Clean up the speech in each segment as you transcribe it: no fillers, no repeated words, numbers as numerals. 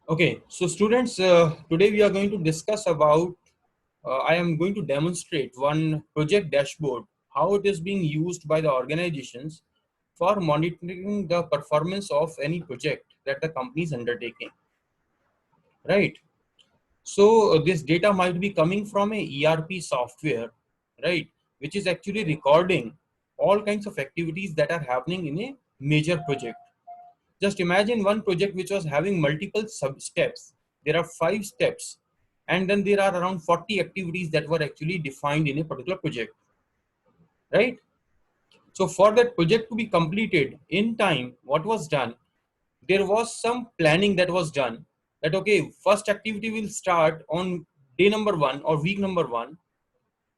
Okay, so students, today we are going to discuss about, I am going to demonstrate one project dashboard, how it is being used by the organizations for monitoring the performance of any project that the company is undertaking, right? So this data might be coming from a ERP software, right? Which is actually recording all kinds of activities that are happening in a major project. Just imagine one project which was having multiple sub steps. There are 5 steps, and then there are around 40 activities that were actually defined in a particular project, right? So for that project to be completed in time, what was done? There was some planning that was done. That okay, first activity will start on day number one or week number one.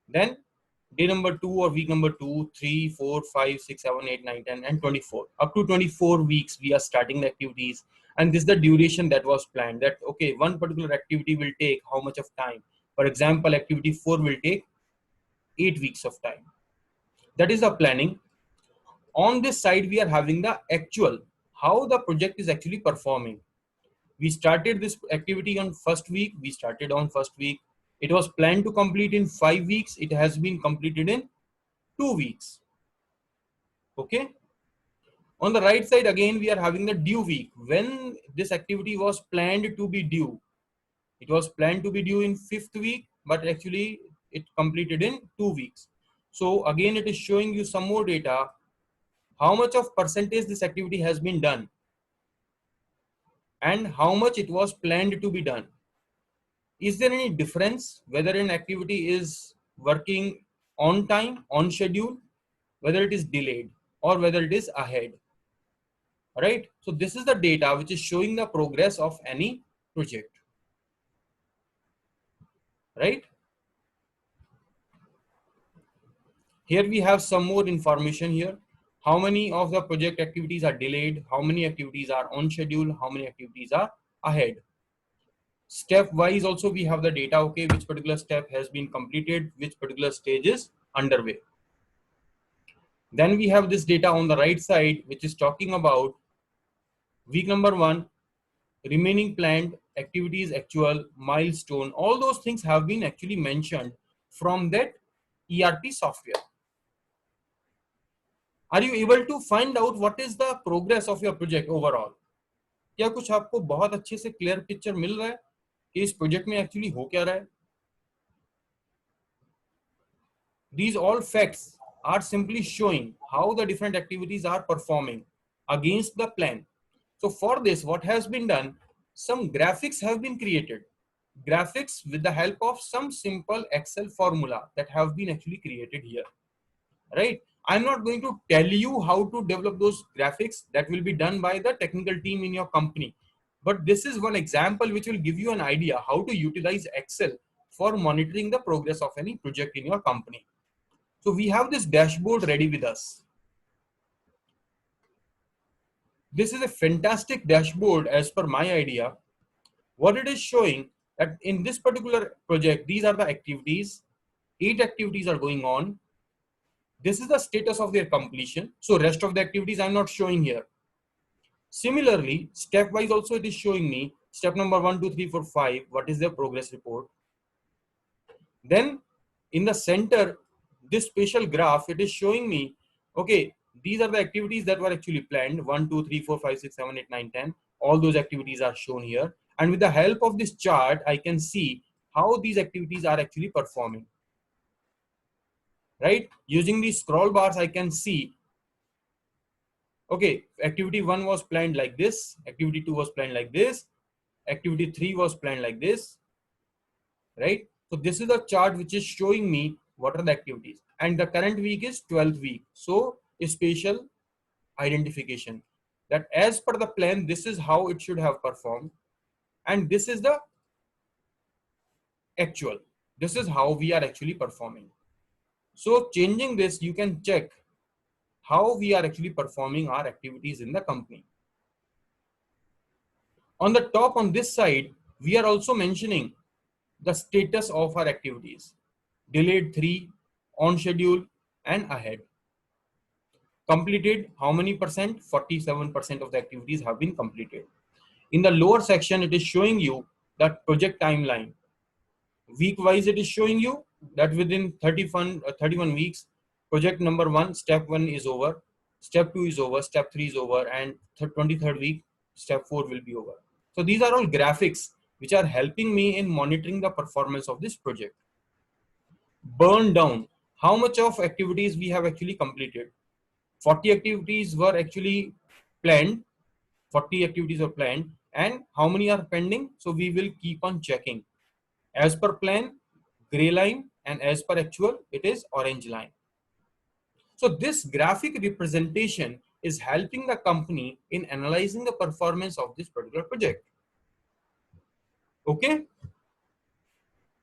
Then day number two or week number two, 3, 4, 5, 6, 7, 8, 9, 10, and 24. Up to 24 weeks, we are starting the activities. And this is the duration that was planned. That, okay, one particular activity will take how much of time? For example, activity 4 will take 8 weeks of time. That is the planning. On this side, we are having the actual, how the project is actually performing. We started this activity on first week. We started on first week. It was planned to complete in 5 weeks. It has been completed in 2 weeks. Okay. On the right side, again, we are having the due week. When this activity was planned to be due, it was planned to be due in 5th week, but actually it completed in 2 weeks. So again, it is showing you some more data, how much of percentage this activity has been done and how much it was planned to be done. Is there any difference whether an activity is working on time, on schedule, whether it is delayed or whether it is ahead? Right? So this is the data which is showing the progress of any project, right? Here we have some more information here. How many of the project activities are delayed? How many activities are on schedule? How many activities are ahead? Step wise also we have the data, okay, which particular step has been completed, which particular stage is underway. Then we have this data on the right side, which is talking about week number 1, remaining planned activities, actual milestone, all those things have been actually mentioned from that ERP software. Are you able to find out what is the progress of your project overall? क्या कुछ आपको बहुत अच्छे से clear picture मिल रहा है कि इस प्रोजेक्ट में एक्चुअली हो क्या रहा है? These all facts are simply showing how the different activities are performing against the plan. So for this, what has been done, some graphics have been created. Graphics with the help of some simple Excel formula that have been actually created here, right? I'm not going to tell you how to develop those graphics. That will be done by the technical team in your company. But this is one example which will give you an idea how to utilize Excel for monitoring the progress of any project in your company. So we have this dashboard ready with us. This is a fantastic dashboard as per my idea. What it is showing that in this particular project, these are the activities. 8 activities are going on. This is the status of their completion. So rest of the activities I'm not showing here. Similarly, step-wise also it is showing me step number 1, 2, 3, 4, 5. What is their progress report? Then in the center, this spatial graph, it is showing me, okay, these are the activities that were actually planned. 1, 2, 3, 4, 5, 6, 7, 8, 9, 10. All those activities are shown here. And with the help of this chart, I can see how these activities are actually performing. Right? Using these scroll bars, I can see, okay, activity 1 was planned like this. Activity 2 was planned like this. Activity 3 was planned like this. Right? So this is the chart which is showing me what are the activities. And the current week is 12th week. So a spatial identification that as per the plan, this is how it should have performed. And this is the actual. This is how we are actually performing. So changing this, you can check how we are actually performing our activities in the company. On the top on this side, we are also mentioning the status of our activities. Delayed 3, on schedule and ahead. Completed how many percent? 47% of the activities have been completed. In the lower section, it is showing you that project timeline. Week wise, it is showing you that within 31 weeks, project number 1, step 1 is over, step 2 is over, step 3 is over, and 23rd week, step 4 will be over. So these are all graphics which are helping me in monitoring the performance of this project. Burn down, how much of activities we have actually completed. 40 activities were actually planned, 40 activities are planned, and how many are pending? So we will keep on checking. As per plan, gray line, and as per actual, it is orange line. So this graphic representation is helping the company in analyzing the performance of this particular project. Okay.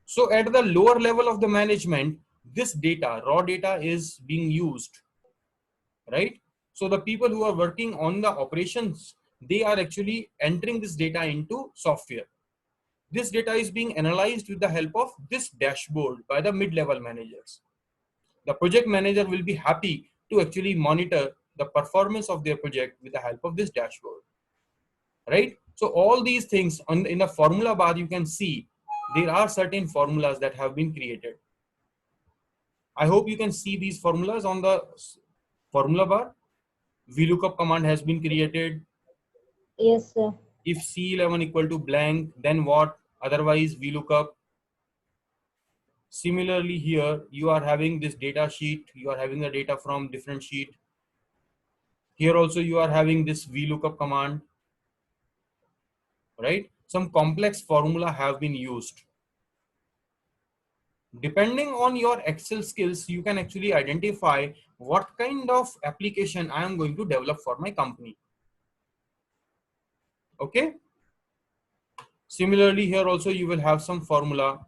So at the lower level of the management, this data, raw data, is being used, right? So the people who are working on the operations, they are actually entering this data into software. This data is being analyzed with the help of this dashboard by the mid-level managers. The project manager will be happy to actually monitor the performance of their project with the help of this dashboard, right? So all these things in the formula bar, you can see there are certain formulas that have been created. I hope you can see these formulas on the formula bar. VLOOKUP command has been created. Yes, sir. If C11 equal to blank, then what? Otherwise VLOOKUP. Similarly here, you are having this data sheet. You are having the data from different sheet. Here also you are having this VLOOKUP command, right? Some complex formula have been used. Depending on your Excel skills, you can actually identify what kind of application I am going to develop for my company. Okay. Similarly, here also you will have some formula.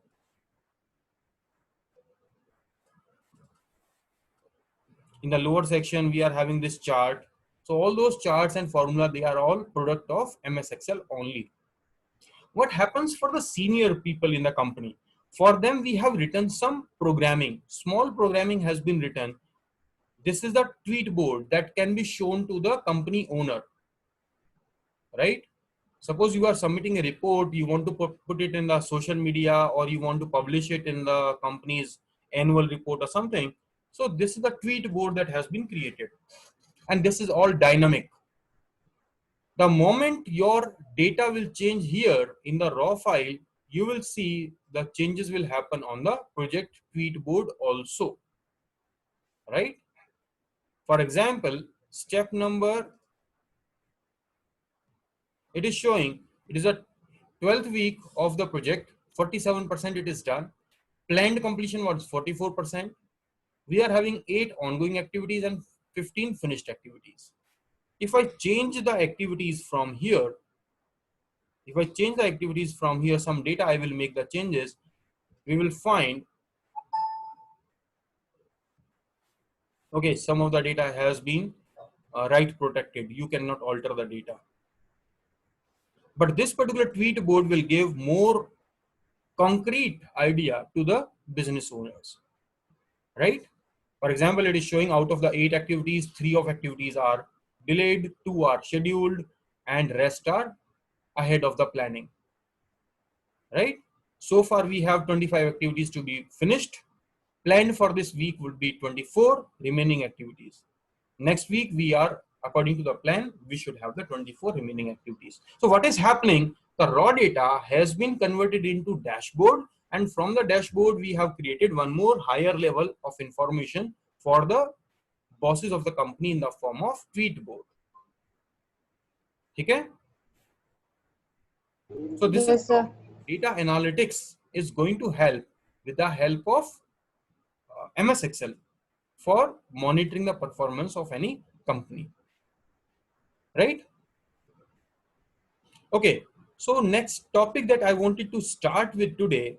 In the lower section, we are having this chart. So all those charts and formula, they are all product of MS Excel only. What happens for the senior people in the company? For them, we have written some programming. Small programming has been written. This is the tweet board that can be shown to the company owner, right? Suppose you are submitting a report, you want to put it in the social media, or you want to publish it in the company's annual report or something. So this is the tweet board that has been created. And this is all dynamic. The moment your data will change here in the raw file, you will see the changes will happen on the project tweet board also, right? For example, step number, it is showing it is a 12th week of the project, 47% it is done. Planned completion was 44%. We are having 8 ongoing activities and 15 finished activities. If I change the activities from here, some data I will make the changes, we will find, okay, some of the data has been right protected. You cannot alter the data. But this particular tweet board will give more concrete idea to the business owners, right? For example, it is showing out of the 8 activities, 3 of activities are delayed, 2 are scheduled, and rest are ahead of the planning, right? So far we have 25 activities to be finished. Planned for this week would be 24 remaining activities. Next week we are, according to the plan, we should have the 24 remaining activities. So what is happening? The raw data has been converted into dashboard, and from the dashboard we have created one more higher level of information for the bosses of the company in the form of tweet board. Okay? So this is Yes, sir. data analytics is going to help with the help of MS Excel for monitoring the performance of any company, right? Okay, so next topic that I wanted to start with today,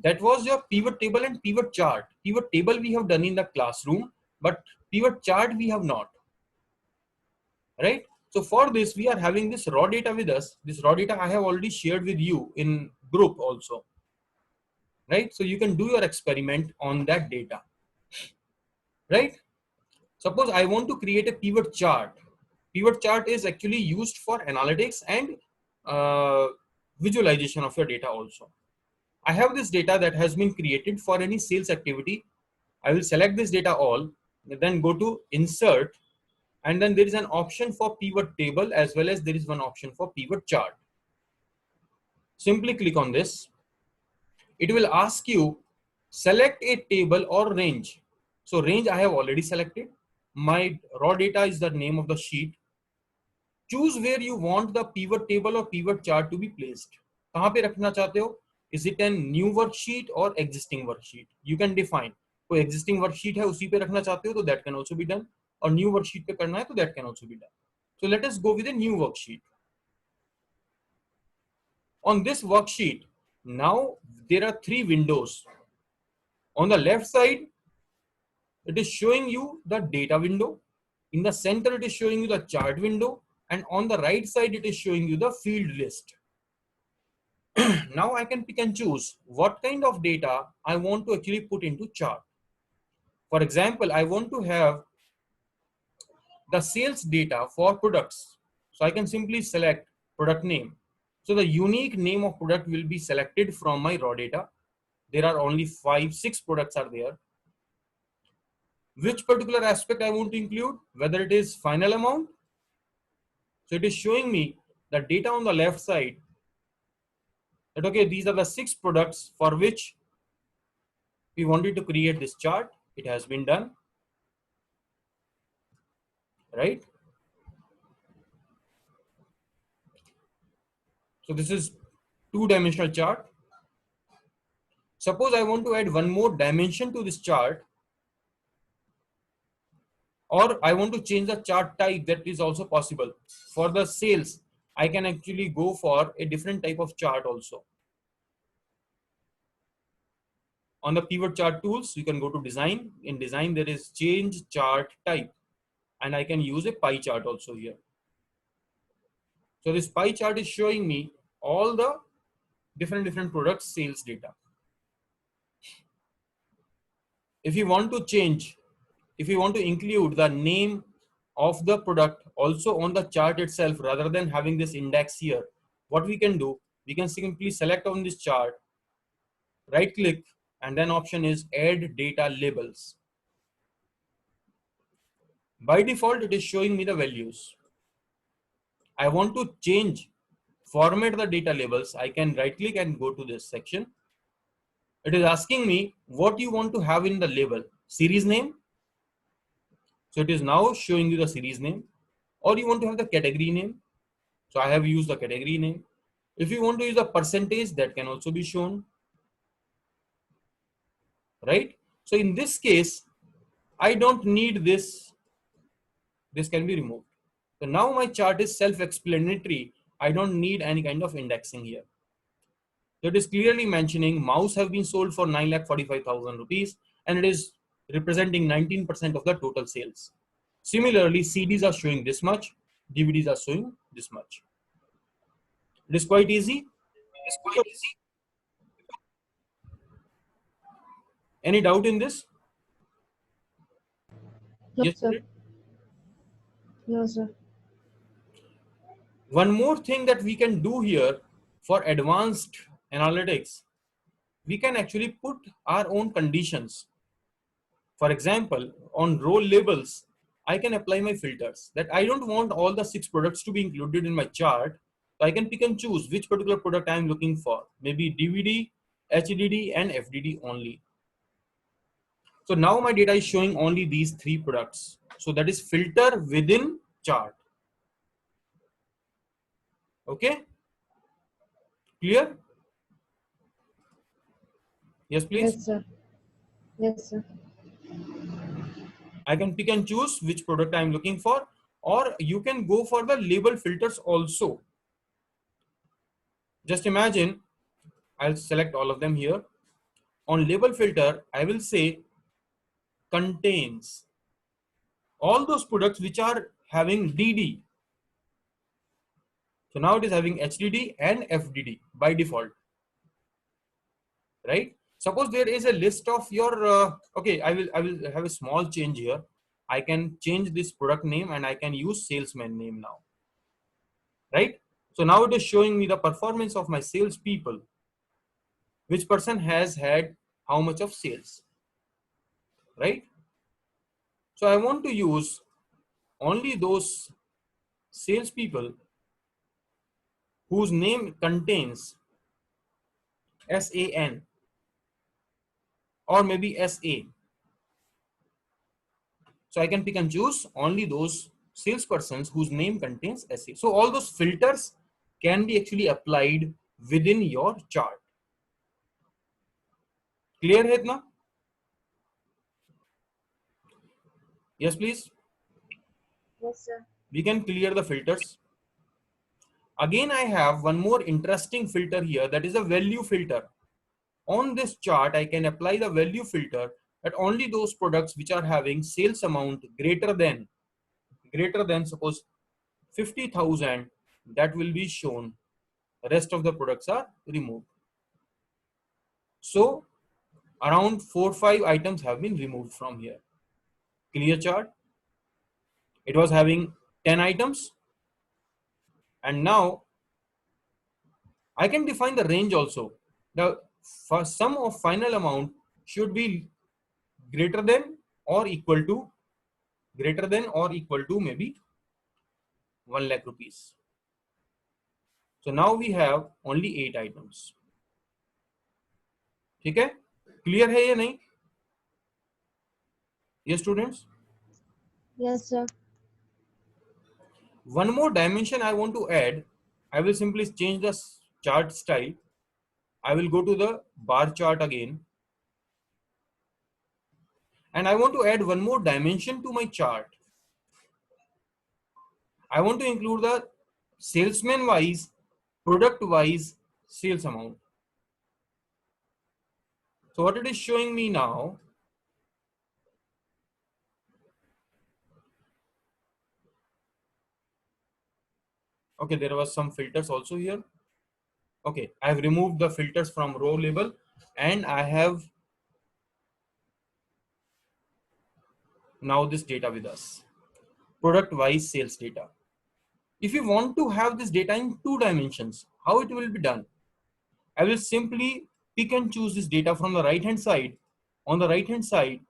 that was your pivot table and pivot chart. Pivot table we have done in the classroom, but pivot chart we have not, right? So for this, we are having this raw data with us. This raw data I have already shared with you in group also, right? So you can do your experiment on that data, right? Suppose I want to create a pivot chart. Pivot chart is actually used for analytics and visualization of your data also. I have this data that has been created for any sales activity. I will select this data all, then go to insert, and then there is an option for pivot table as well as there is one option for pivot chart. Simply click on this. It will ask you select a table or range. So range I have already selected. My raw data is the name of the sheet. Choose where you want the pivot table or pivot chart to be placed. कहाँ पे रखना चाहते हो? Is it a new worksheet or existing worksheet? You can define. कोई existing worksheet है उसी पे रखना चाहते हो तो that can also be done. और new worksheet पे करना है तो that can also be done. So let us go with a new worksheet. On this worksheet, now there are three windows. On the left side, it is showing you the data window. In the center, it is showing you the chart window. And on the right side, it is showing you the field list. Now I can pick and choose what kind of data I want to actually put into chart. For example, I want to have the sales data for products. So I can simply select product name. So the unique name of product will be selected from my raw data. There are only 5-6 products are there. Which particular aspect I want to include, whether it is final amount. So it is showing me the data on the left side that, okay, these are the 6 products for which we wanted to create this chart. It has been done, right? So this is 2-dimensional chart. Suppose I want to add one more dimension to this chart, or I want to change the chart type, that is also possible. For the sales, I can actually go for a different type of chart also. On the pivot chart tools, you can go to design. In design, there is change chart type, and I can use a pie chart also here. So this pie chart is showing me all the different products sales data. If you want to change, if you want to include the name of the product also on the chart itself rather than having this index here, what we can do, we can simply select on this chart, right click, and then option is add data labels. By default, it is showing me the values. I want to change, format the data labels. I can right click and go to this section. It is asking me what you want to have in the label. Series name. So it is now showing you the series name, or you want to have the category name. So I have used the category name. If you want to use a percentage, that can also be shown, right? So in this case, I don't need this. This can be removed. So now my chart is self-explanatory. I don't need any kind of indexing here. So it is clearly mentioning mouse have been sold for 9,45,000 rupees, and it is representing 19% of the total sales. Similarly, CDs are showing this much, DVDs are showing this much. It is quite easy. So, any doubt in this? No, Yes, sir. Puneet? No, sir. One more thing that we can do here for advanced analytics, we can actually put our own conditions. For example, on role labels, I can apply my filters that I don't want all the 6 products to be included in my chart. So I can pick and choose which particular product I'm looking for, maybe DVD, HDD, and FDD only. So now my data is showing only these 3 products. So that is filter within chart. Okay, clear? Yes, please. Yes, sir. Yes, sir. I can pick and choose which product I'm looking for, or you can go for the label filters also. Just imagine, I'll select all of them here. On label filter, I will say contains all those products which are having DD. So now it is having HDD and FDD by default, right? Suppose there is a list of your, okay, I will have a small change here. I can change this product name and I can use salesman name now, right? So now it is showing me the performance of my sales people. Which person has had how much of sales, right? So I want to use only those salespeople whose name contains SAN or maybe SA. So I can pick and choose only those salespersons whose name contains SA. So all those filters can be actually applied within your chart. Clear है इतना? Yes, please. Yes, sir. We can clear the filters. Again, I have one more interesting filter here, that is a value filter. On this chart, I can apply the value filter at only those products which are having sales amount greater than suppose 50,000, that will be shown. The rest of the products are removed. So around 4-5 items have been removed from here. Clear chart. It was having 10 items, and now I can define the range also. The sum of final amount should be greater than or equal to maybe 1 lakh rupees. So now we have only 8 items. ठीक है? Clear है या नहीं? Yes, students? Yes, sir. One more dimension I want to add. I will simply change the chart style. I will go to the bar chart again. And I want to add one more dimension to my chart. I want to include the salesman wise, product wise sales amount. So what it is showing me now, okay, there was some filters also here. Okay, I have removed the filters from row label and I have now this data with us, product wise sales data. If you want to have this data in 2 dimensions, how it will be done? I will simply pick and choose this data from the right hand side. On the right hand side,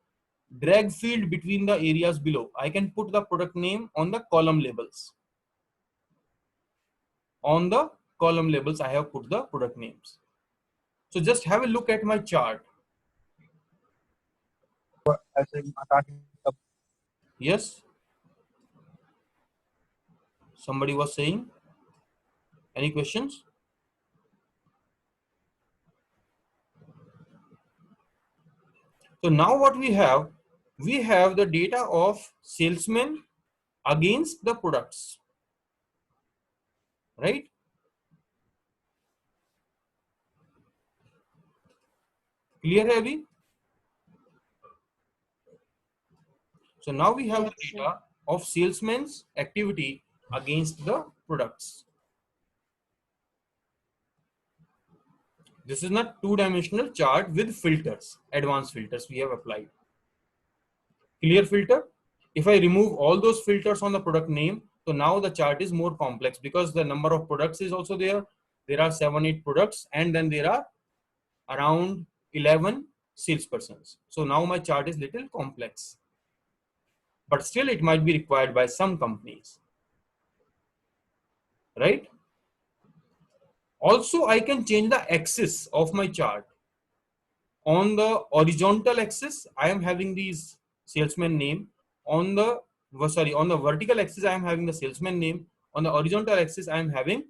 drag field between the areas below. I can put the product name on the column labels. On the column labels, I have put the product names. So just have a look at my chart. Yes? Somebody was saying? Any questions? So now what we have the data of salesmen against the products, right? Clear hai abhi? So now we have the data of salesmen's activity against the products. This is not 2-dimensional chart with filters, advanced filters we have applied. Clear filter? If I remove all those filters on the product name, so now the chart is more complex because the number of products is also there. There are 7-8 products and then there are around 11 salespersons. So now my chart is little complex, but still it might be required by some companies, right? Also, I can change the axis of my chart. On the horizontal axis, I am having these salesman name. On the vertical axis, I am having the salesman name. On the horizontal axis, I am having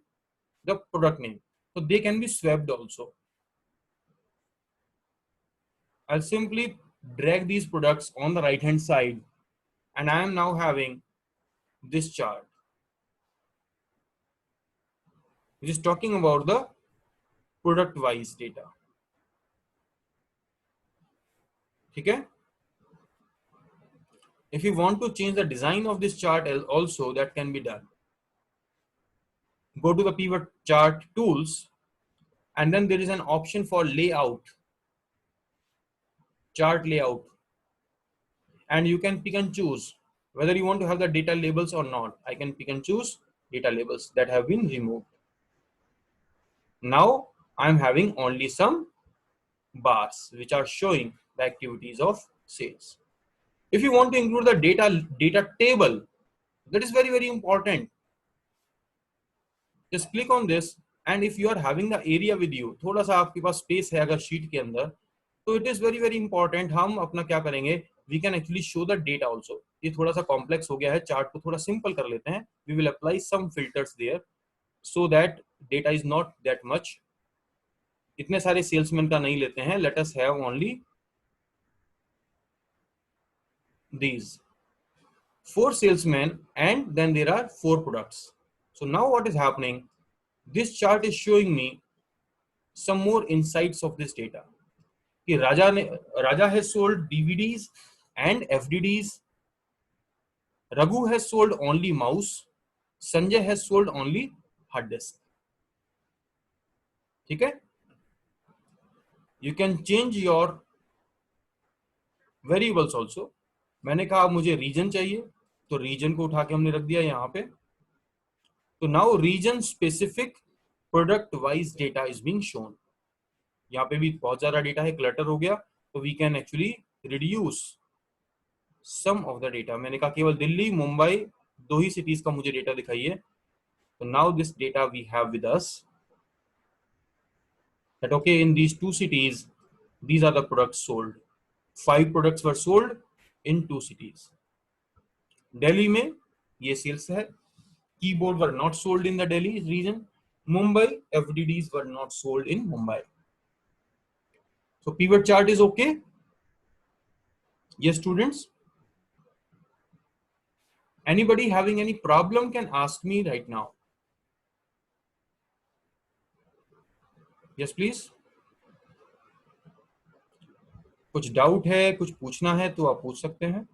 the product name. So they can be swapped also. I'll simply drag these products on the right hand side and I am now having this chart, which is talking about the product wise data. Okay? If you want to change the design of this chart also, that can be done. Go to the pivot chart tools and then there is an option for layout, chart layout, and you can pick and choose whether you want to have the data labels or not. I can pick and choose data labels that have been removed. Now I'm having only some bars which are showing the activities of sales. If you want to include the data table, that is very important. Just click on this, and if you are having the area with you, थोड़ा सा आपके पास space है अगर sheet के अंदर, तो it is very important. हम अपना क्या करेंगे, we can actually show the data also. ये थोड़ा सा कॉम्प्लेक्स हो गया है, चार्ट को थोड़ा सिंपल कर लेते हैं. We will apply some filters there so that data is not that much. इतने सारे सेल्समैन का नहीं लेते हैं. Let us have only these 4 salesmen, and then there are 4 products. So now what is happening, this chart is showing me some more insights of this data. कि Raja has sold DVDs and FDDs. Raghu has sold only mouse. Sanjay has sold only hard disk. ठीक है? You can change your variables also. मैंने कहा मुझे reason चाहिए, तो reason को उठा के हमने रख दिया यहाँ पे. तो now region specific product wise data is being shown. यहाँ पे भी बहुत ज्यादा डेटा है, क्लटर हो गया, तो we can actually reduce some of the data. मैंने कहा केवल दिल्ली मुंबई 2 ही सिटीज का मुझे डेटा दिखाइए. तो now this data we have with us that okay, in these 2 cities these are the products sold. 5 products were sold in 2 cities. Delhi में ये sales है. Keyboard were not sold in the Delhi region. Mumbai FDDs were not sold in Mumbai. So pivot chart is okay. Yes, students. Anybody having any problem can ask me right now. Yes, please. कुछ doubt है, कुछ पूछना है तो आप पूछ सकते हैं.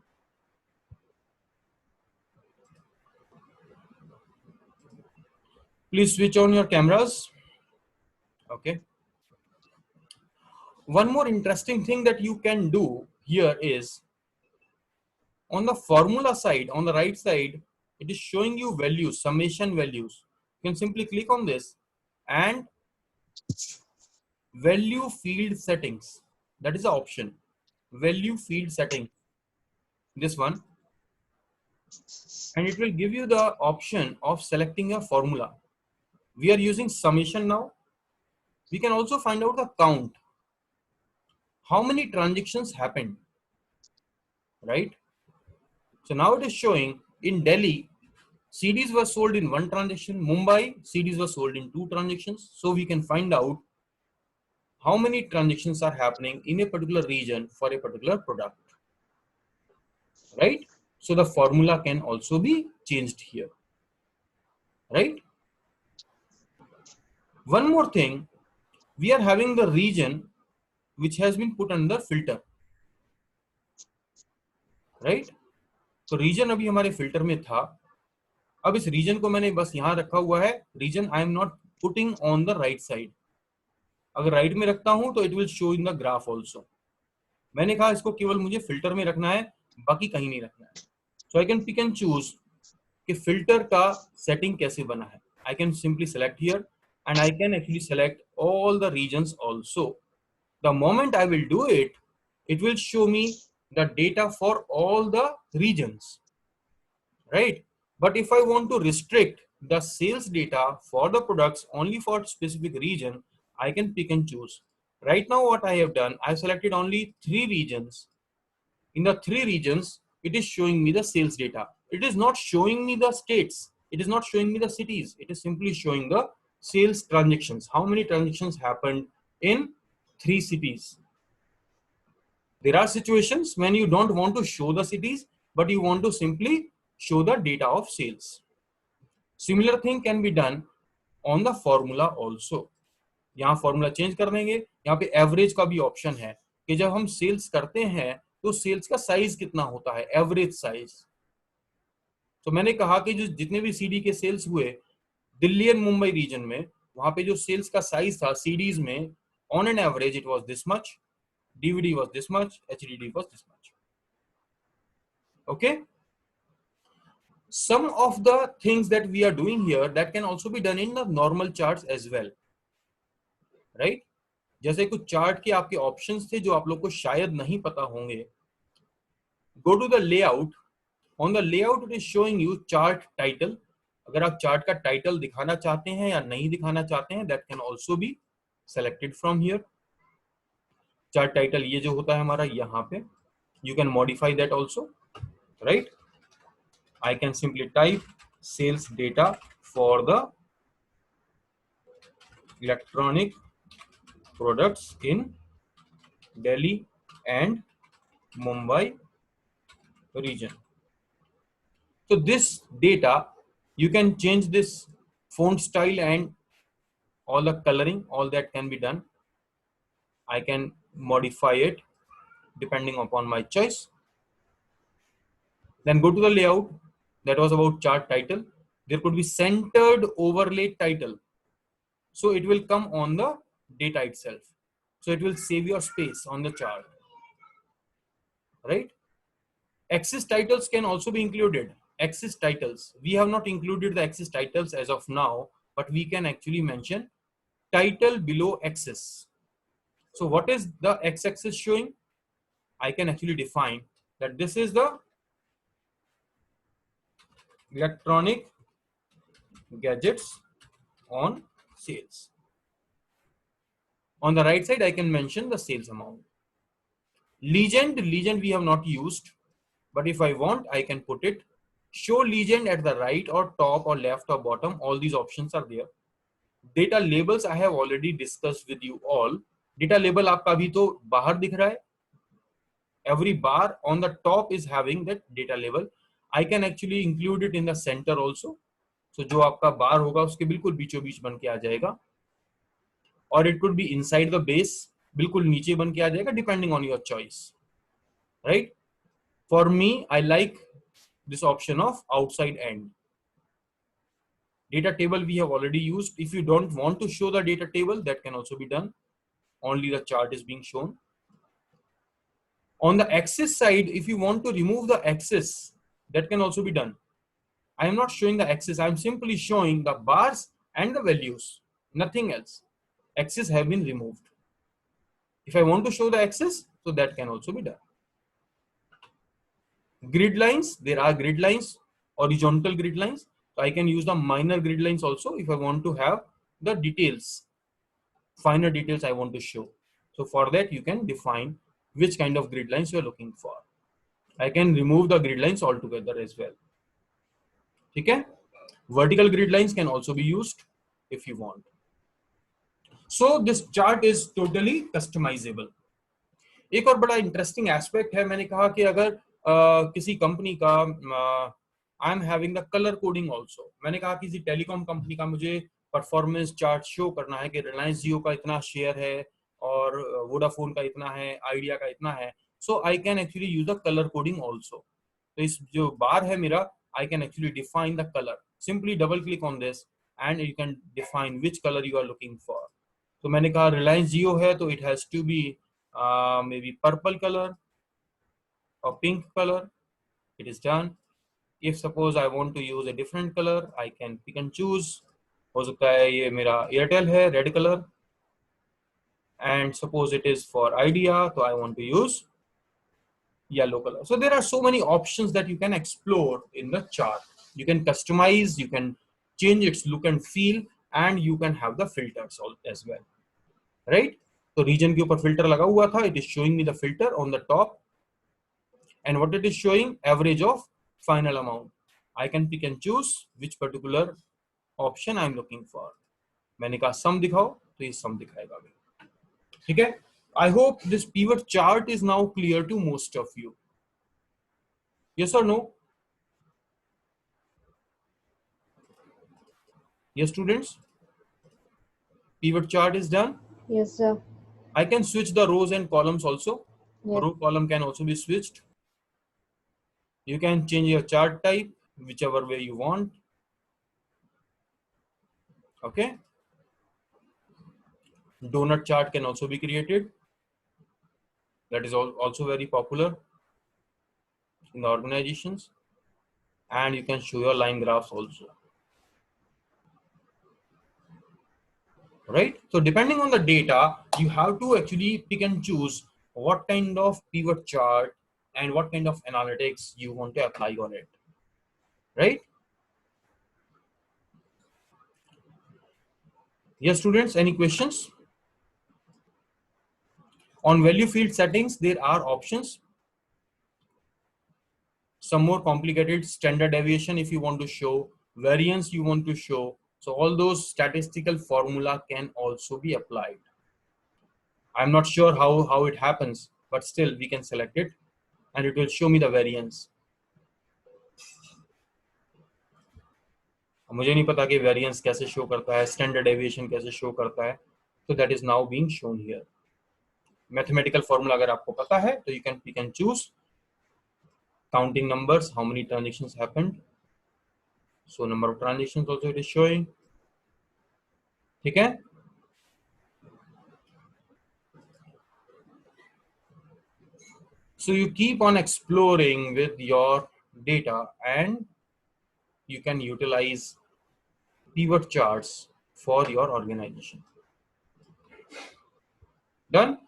Please switch on your cameras. Okay. One more interesting thing that you can do here is on the formula side, on the right side, it is showing you values, summation values. You can simply click on this and value field settings. That is the option. Value field setting. This one. And it will give you the option of selecting a formula. We are using summation now. We can also find out the count. How many transactions happened, right? So now it is showing in Delhi, CDs were sold in 1 transaction. Mumbai, CDs were sold in 2 transactions. So we can find out how many transactions are happening in a particular region for a particular product, right? So the formula can also be changed here, right? One more thing, we are having the region which has been put under filter, right? तो reason अभी हमारे filter में था. अब इस reason को मैंने बस यहां रखा हुआ है. Region I am not putting on the right side. अगर राइट में रखता हूं तो it will show in the graph also. मैंने कहा इसको केवल मुझे फिल्टर में रखना है, बाकी कहीं नहीं रखना है. So I can pick and choose कि फिल्टर का सेटिंग कैसे बना है. I can simply select here and I can actually select all the regions also. The moment I will do it, it will show me the data for all the regions, right? But if I want to restrict the sales data for the products only for specific region, I can pick and choose. Right now what I have done, I selected only 3 regions. In the 3 regions, it is showing me the sales data. It is not showing me the states. It is not showing me the cities. It is simply showing the sales transactions. How many transactions happened in 3 cities? There are situations when you don't want to show the cities, but you want to simply show the data of sales. Similar thing can be done on the formula also. यहाँ formula change कर देंगे. यहाँ पे average का भी option है कि जब हम सेल्स करते हैं तो सेल्स का साइज कितना होता है, एवरेज साइज. तो मैंने कहा कि जो जितने भी सीडी के सेल्स हुए दिल्ली एंड मुंबई रीजन में, वहां पे जो सेल्स का साइज था सीडीज में, on an average it was this much, DVD was this much, HDD was this much. Okay. Some of the things that we are doing here that can also be done in the normal charts as well. Right. जैसे कुछ chart के आपके options थे जो आप लोग को शायद नहीं पता होंगे। Go to the layout. On the layout it is showing you chart title. अगर आप चार्ट का टाइटल दिखाना चाहते हैं या नहीं दिखाना चाहते हैं, that can also be selected from here. Chart title ये जो होता है हमारा यहाँ पे, you can modify that also, right? I can simply type sales data for the electronic products in Delhi and Mumbai region. So this data, you can change this font style and all the coloring, all that can be done. I can modify it depending upon my choice. Then go to the layout. That was about chart title. There could be centered overlay title. So it will come on the data itself. So it will save your space on the chart, right? Axis titles can also be included. Axis titles. We have not included the axis titles as of now, but we can actually mention title below axis. So what is the x-axis showing? I can actually define that this is the electronic gadgets on sales. On the right side, I can mention the sales amount. Legend we have not used, but if I want, I can put it. Show legend at the right or top or left or bottom. All these options are there. Data labels I have already discussed with you all. Data label आपका अभी तो बाहर दिख रहा है. Every bar on the top is having that data label. I can actually include it in the center also. So जो आपका बार होगा उसके बिल्कुल बीचों बीच बन के आ जाएगा. Or it could be inside the base, बिल्कुल नीचे बन के आ जाएगा, depending on your choice, right? For me, I like this option of outside end. Data table we have already used. If you don't want to show the data table, that can also be done. Only the chart is being shown. On the axis side, if you want to remove the axis, that can also be done. I am not showing the axis. I am simply showing the bars and the values, nothing else. Axis have been removed. If I want to show the axis, so that can also be done. Grid lines, there are grid lines, horizontal grid lines. So I can use the minor grid lines also if I want to have the details, finer details I want to show. So for that, you can define which kind of grid lines you are looking for. I can remove the grid lines altogether as well. Okay? Vertical grid lines can also be used if you want. So this chart is totally customizable. एक और बड़ा interesting aspect है, मैंने कहा कि अगर किसी company का I am having the colour coding also. मैंने कहा किसी टेलीकॉम कंपनी का मुझे परफॉर्मेंस चार्ट शो करना है कि रिलायंस जियो का इतना शेयर है और वोडाफोन का इतना है, आइडिया का इतना है. So I can actually use the colour coding also. तो इस जो बार है मेरा, I can actually define the colour. Simply double click on this and you can define which colour you are looking for. तो मैंने कहा रिलायंस जियो है तो it has to be maybe purple color or pink color. It is done. If suppose I want to use a different color, I can pick and choose. हो सकता है ये मेरा एयरटेल है, red colour, and suppose it is for Idea, so I want to use yellow color. So there are so many options that you can explore in the chart. You can customize, you can change its look and feel, and you can have the filters as well, right? तो region के ऊपर filter लगा हुआ था. It is showing me the filter on the top and what it is showing, average of final amount. I can pick and choose which particular option I am looking for. मैंने कहा सम दिखाओ तो ये सम दिखाएगा. ठीक है. I hope this pivot chart is now clear to most of you. Yes or no? Yes, students? Pivot chart is done. Yes, sir. I can switch the rows and columns also. Yes. Row column can also be switched. You can change your chart type whichever way you want. Okay. Donut chart can also be created. That is also very popular in the organizations. And you can show your line graphs also. right? So depending on the data, you have to actually pick and choose what kind of pivot chart and what kind of analytics you want to apply on it, right? Yes, students, any questions? On value field settings, there are options. Some more complicated, standard deviation if you want to show, variance you want to show. So all those statistical formula can also be applied. I'm not sure how it happens, but still we can select it and it will show me the variance. मुझे नहीं पता कि variance कैसे show करता है, standard deviation कैसे show करता है, तो that is now being shown here. Mathematical formula अगर आपको पता है तो you can choose counting numbers, how many transactions happened, so number of transactions also it is showing. ठीक है. So you keep on exploring with your data and you can utilize pivot charts for your organization. Done?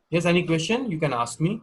Yes, any question you can ask me.